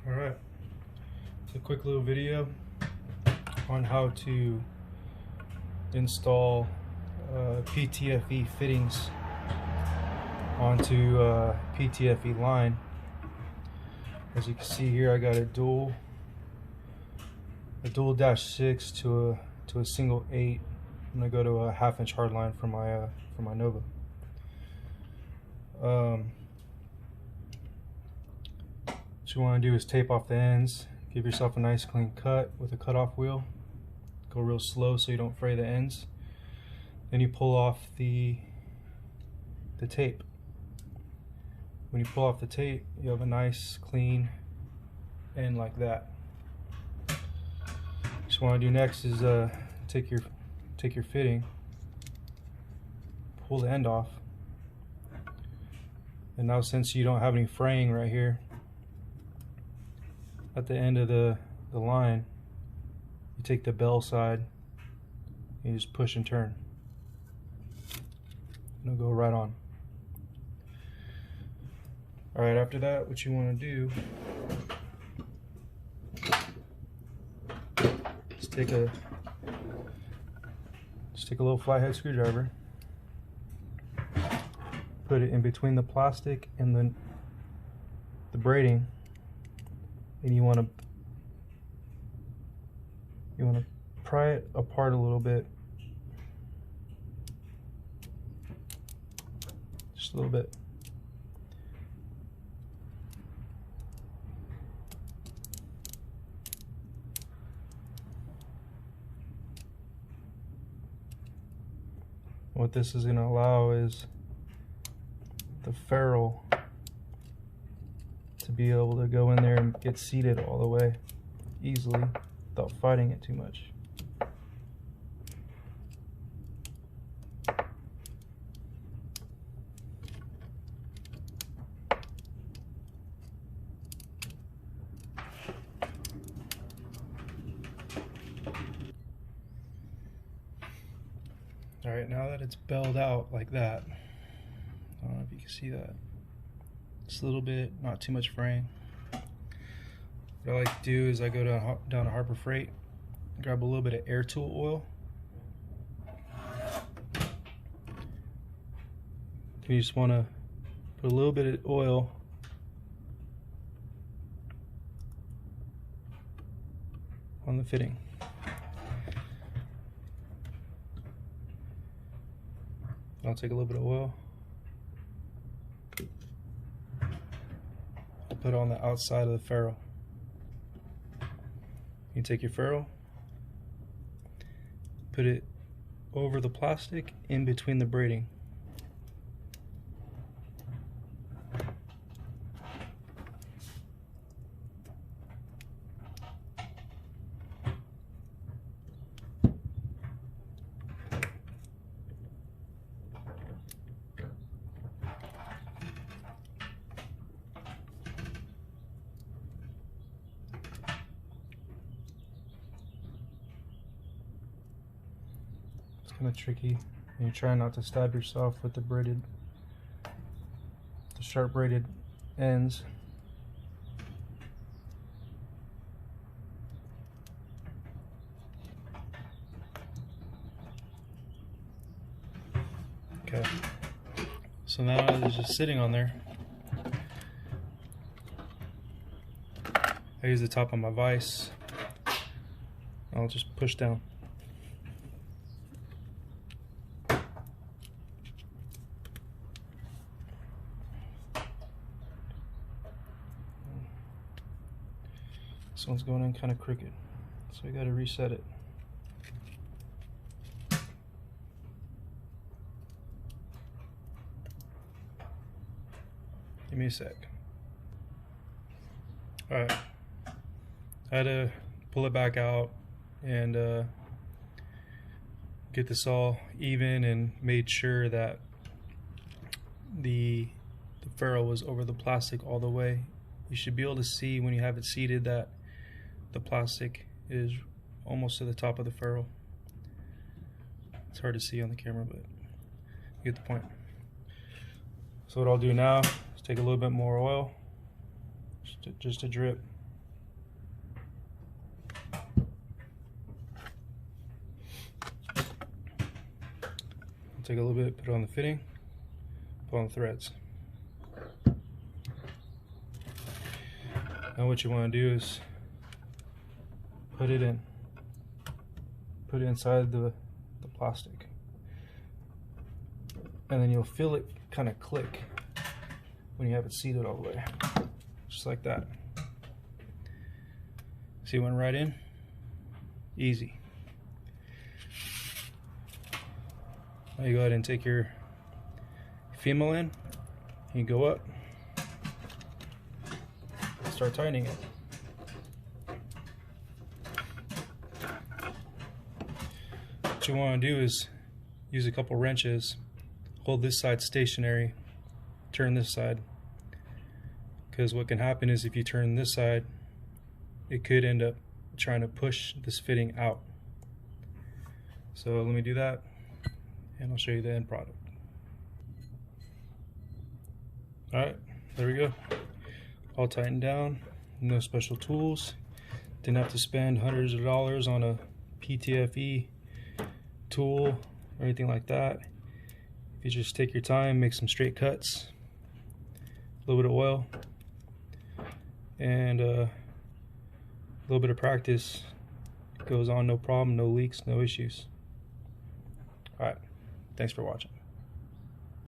Alright, it's a quick little video on how to install PTFE fittings onto PTFE line. As you can see here, I got a dual -6 to a single 8. I'm gonna go to a 1/2" hardline for my Nova. What you want to do is tape off the ends, give yourself a nice clean cut with a cutoff wheel. Go real slow so you don't fray the ends. Then you pull off the tape. When you pull off the tape, you have a nice clean end like that. What you want to do next is take your fitting, pull the end off, and now since you don't have any fraying right here at the end of the line, you take the bell side and you just push and turn, and it'll go right on. Alright, after that, what you want to do is take a little flathead screwdriver, put it in between the plastic and the braiding, and you want to pry it apart a little bit, just a little bit. What this is going to allow is the ferrule to be able to go in there and get seated all the way easily without fighting it too much. Alright, now that it's belled out like that, I don't know if you can see that. Just a little bit, not too much fraying. What I like to do is I go down to Harbor Freight, grab a little bit of air tool oil. You just want to put a little bit of oil on the fitting. I'll take a little bit of oil, I'll put it on the outside of the ferrule. You take your ferrule, put it over the plastic in between the braiding. Kind of tricky, and you try not to stab yourself with the sharp braided ends. Okay, so now it's just sitting on there. I use the top of my vise. I'll just push down. This one's going in kind of crooked, so I got to reset it. Give me a sec. Alright, I had to pull it back out and get this all even, and made sure that the ferrule was over the plastic all the way. You should be able to see when you have it seated that the plastic is almost to the top of the ferrule. It's hard to see on the camera, but you get the point. So what I'll do now is take a little bit more oil, just a drip, Take a little bit, put it on the fitting, put on the threads. Now what you want to do is put it inside the plastic, and then you'll feel it kind of click when you have it seated all the way, just like that. See, it went right in, easy. Now you go ahead and take your female in, you go up, start tightening it. What you want to do is use a couple wrenches, hold this side stationary, turn this side, because what can happen is if you turn this side, it could end up trying to push this fitting out. So let me do that, and I'll show you the end product. Alright, there we go. All tightened down, no special tools. Didn't have to spend hundreds of dollars on a PTFE tool or anything like that. If you just take your time, make some straight cuts, a little bit of oil, and a little bit of practice, it goes on no problem, no leaks, no issues. Alright, thanks for watching.